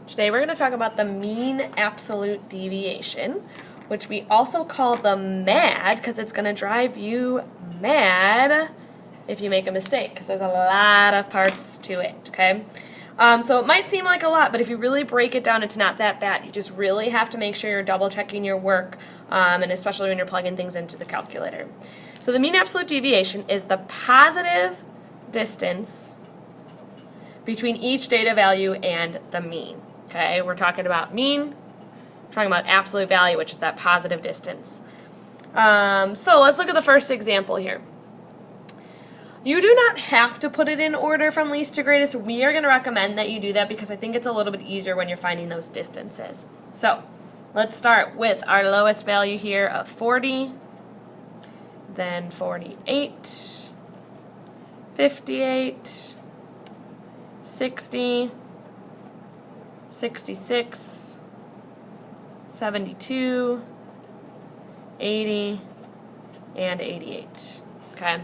Today we're going to talk about the mean absolute deviation, which we also call the MAD because it's going to drive you mad if you make a mistake because there's a lot of parts to it, okay? So it might seem like a lot, but if you really break it down, it's not that bad. You just really have to make sure you're double checking your work, and especially when you're plugging things into the calculator. So the mean absolute deviation is the positive distance between each data value and the mean. Okay, we're talking about mean, we're talking about absolute value, which is that positive distance. So let's look at the first example here. You do not have to put it in order from least to greatest. We are going to recommend that you do that because I think it's a little bit easier when you're finding those distances. So let's start with our lowest value here of 40, then 48, 58, 60, 66, 72, 80, and 88. Okay.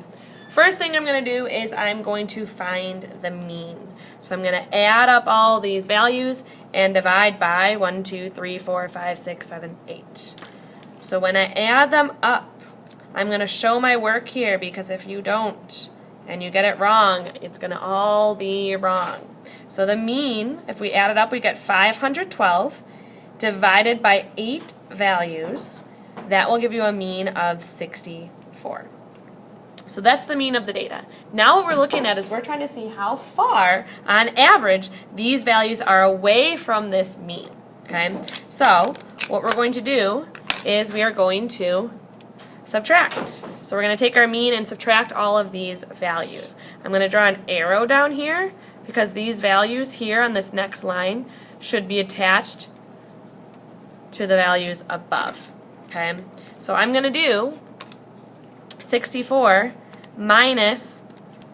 First thing I'm going to do is I'm going to find the mean. So I'm going to add up all these values and divide by 1, 2, 3, 4, 5, 6, 7, 8. So when I add them up, I'm going to show my work here because if you don't and you get it wrong, it's going to all be wrong. So the mean, if we add it up, we get 512 divided by 8 values. That will give you a mean of 64. So that's the mean of the data. Now what we're looking at is we're trying to see how far, on average, these values are away from this mean. Okay? So what we're going to do is we are going to subtract. So we're going to take our mean and subtract all of these values. I'm going to draw an arrow down here because these values here on this next line should be attached to the values above. Okay? So I'm going to do 64 minus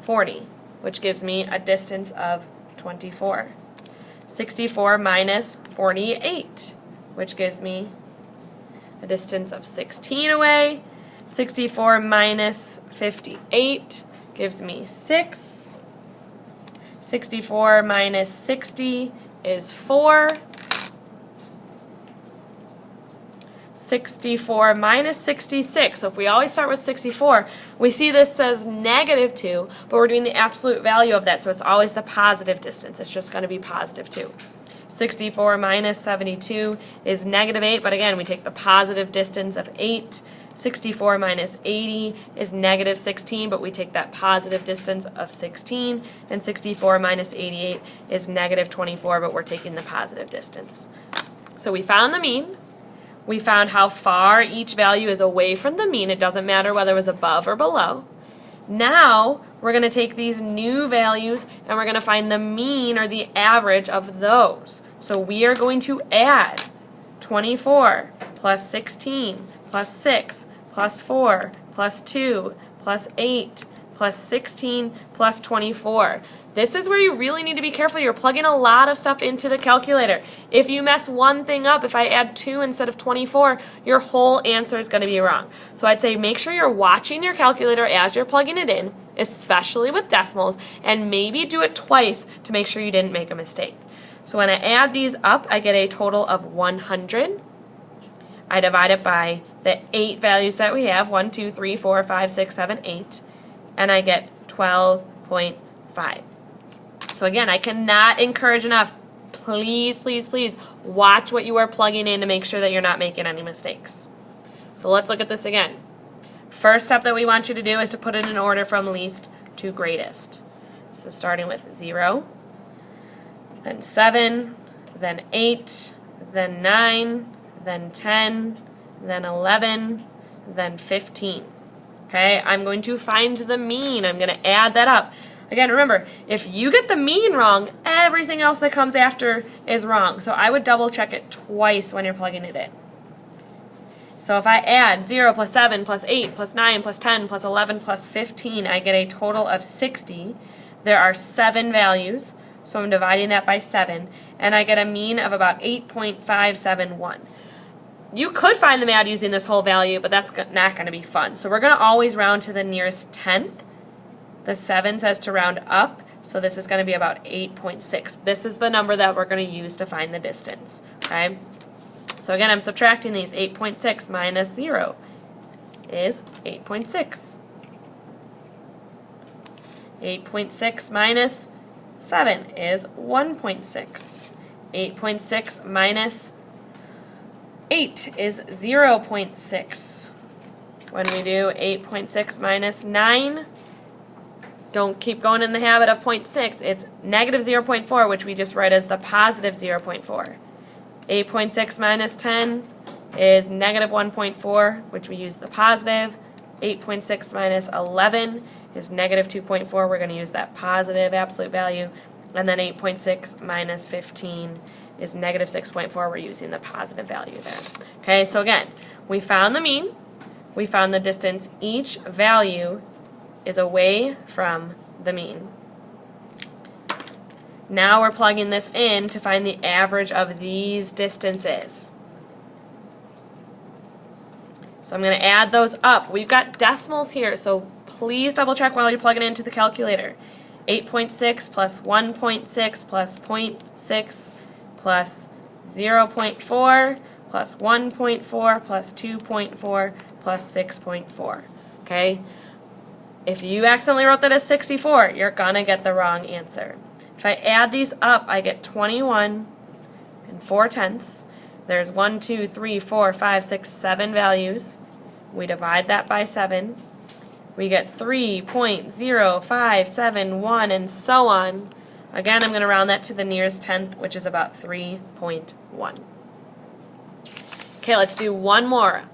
40, which gives me a distance of 24. 64 minus 48, which gives me a distance of 16 away. 64 minus 58 gives me 6. 64 minus 60 is 4. 64 minus 66. So if we always start with 64, we see this says negative 2, but we're doing the absolute value of that, so it's always the positive distance. It's just going to be positive 2. 64 minus 72 is negative 8, but again, we take the positive distance of 8. 64 minus 80 is negative 16, but we take that positive distance of 16. And 64 minus 88 is negative 24, but we're taking the positive distance. So we found the mean. We found how far each value is away from the mean. It doesn't matter whether it was above or below. Now we're going to take these new values and we're going to find the mean or the average of those. So we are going to add 24 plus 16 plus 6 plus 4 plus 2 plus 8 plus 16 plus 24. This is where you really need to be careful. You're plugging a lot of stuff into the calculator. If you mess one thing up, if I add 2 instead of 24, your whole answer is going to be wrong. So I'd say make sure you're watching your calculator as you're plugging it in, especially with decimals, and maybe do it twice to make sure you didn't make a mistake. So when I add these up, I get a total of 100. I divide it by the 8 values that we have, 1, 2, 3, 4, 5, 6, 7, 8, and I get 12.5. So again, I cannot encourage enough, please, please, please watch what you are plugging in to make sure that you're not making any mistakes. So let's look at this again. First step that we want you to do is to put it in order from least to greatest. So starting with 0, then 7, then 8, then 9, then 10, then 11, then 15. Okay, I'm going to find the mean. I'm going to add that up. Again, remember, if you get the mean wrong, everything else that comes after is wrong. So I would double check it twice when you're plugging it in. So if I add 0 plus 7 plus 8 plus 9 plus 10 plus 11 plus 15, I get a total of 60. There are 7 values, so I'm dividing that by 7, and I get a mean of about 8.571. You could find the MAD using this whole value, but that's not going to be fun. So we're going to always round to the nearest tenth. The 7 says to round up So this is going to be about 8.6. This is the number that we're going to use to find the distance. Okay? So again, I'm subtracting these. 8.6 minus 0 is 8.6. 8.6 minus 7 is 1.6. 8.6 minus 8 is 0.6. When we do 8.6 minus 9, don't keep going in the habit of 0.6. It's negative 0.4, which we just write as the positive 0.4. 8.6 minus 10 is negative 1.4, which we use the positive. 8.6 minus 11 is negative 2.4. We're going to use that positive absolute value. And then 8.6 minus 15 is negative 6.4. We're using the positive value there. Okay, so again, we found the mean. We found the distance. Each value is away from the mean. Now we're plugging this in to find the average of these distances. So I'm going to add those up. We've got decimals here, so please double check while you're plugging it into the calculator. 8.6 plus 1.6 plus 0.6 plus 0.4 plus 1.4 plus 2.4 plus 6.4. Okay? If you accidentally wrote that as 64, you're going to get the wrong answer. If I add these up, I get 21 and 4/10. There's 1, 2, 3, 4, 5, 6, 7 values. We divide that by 7. We get 3.0571 and so on. Again, I'm going to round that to the nearest tenth, which is about 3.1. Okay, let's do one more.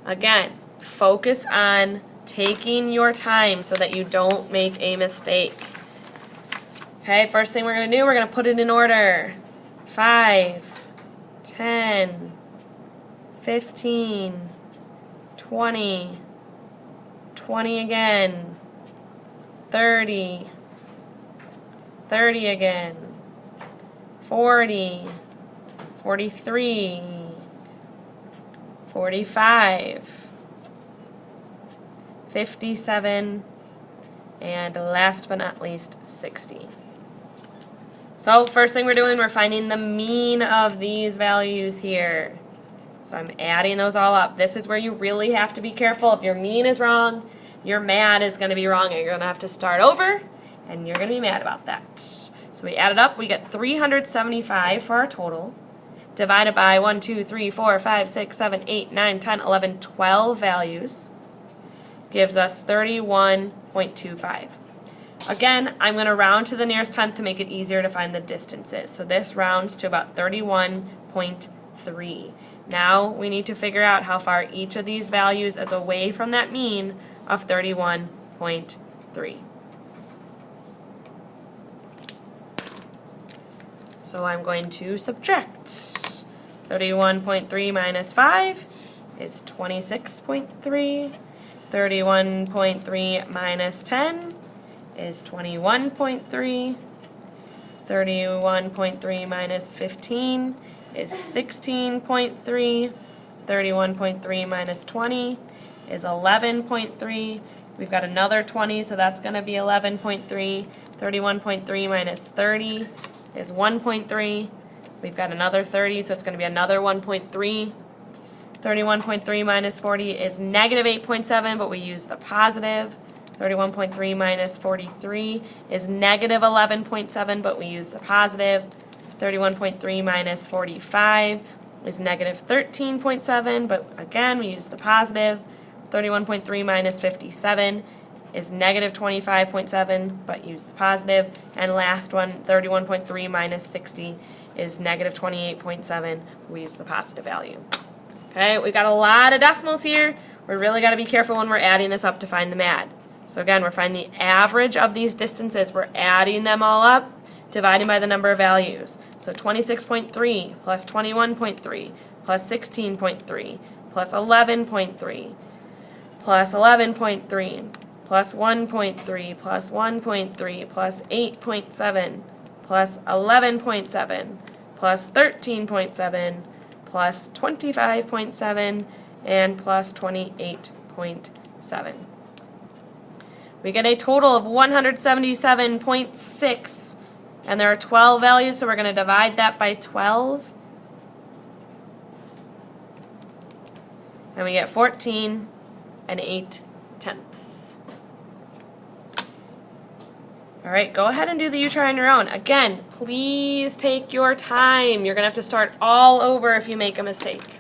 Again, focus on taking your time so that you don't make a mistake. Okay, first thing we're going to do, we're going to put it in order. 5, 10, 15, 20, 20 again, 30, 30 again, 40, 43, 45, 57, and last but not least, 60. So first thing we're doing, we're finding the mean of these values here. So I'm adding those all up. This is where you really have to be careful. If your mean is wrong, your mad is going to be wrong, and you're going to have to start over, and you're going to be mad about that. So we add it up. We get 375 for our total, divided by 1, 2, 3, 4, 5, 6, 7, 8, 9, 10, 11, 12 values, gives us 31.25. Again, I'm going to round to the nearest tenth to make it easier to find the distances. So this rounds to about 31.3. Now we need to figure out how far each of these values is away from that mean of 31.3. So I'm going to subtract. 31.3 minus 5 is 26.3. 31.3 minus 10 is 21.3. 31.3 minus 15 is 16.3. 31.3 minus 20 is 11.3. We've got another 20, so that's going to be 11.3. 31.3 minus 30 is 1.3. We've got another 30, so it's going to be another 1.3. 31.3 minus 40 is negative 8.7, but we use the positive. 31.3 minus 43 is negative 11.7, but we use the positive. 31.3 minus 45 is negative 13.7, but again, we use the positive. 31.3 minus 57 is negative 25.7, but use the positive. And last one, 31.3 minus 60 is negative 28.7. We use the positive value. Okay, we've got a lot of decimals here. We really got to be careful when we're adding this up to find the mad. So again, we're finding the average of these distances. We're adding them all up, dividing by the number of values. So 26.3 plus 21.3 plus 16.3 plus 11.3 plus 11.3 plus 1.3 plus 1.3 plus 8.7 plus 11.7 plus 13.7 plus 25.7 and plus 28.7. We get a total of 177.6, and there are 12 values, so we're going to divide that by 12. And we get 14 and 8/10. All right, go ahead and do the U-try on your own. Again, please take your time. You're going to have to start all over if you make a mistake.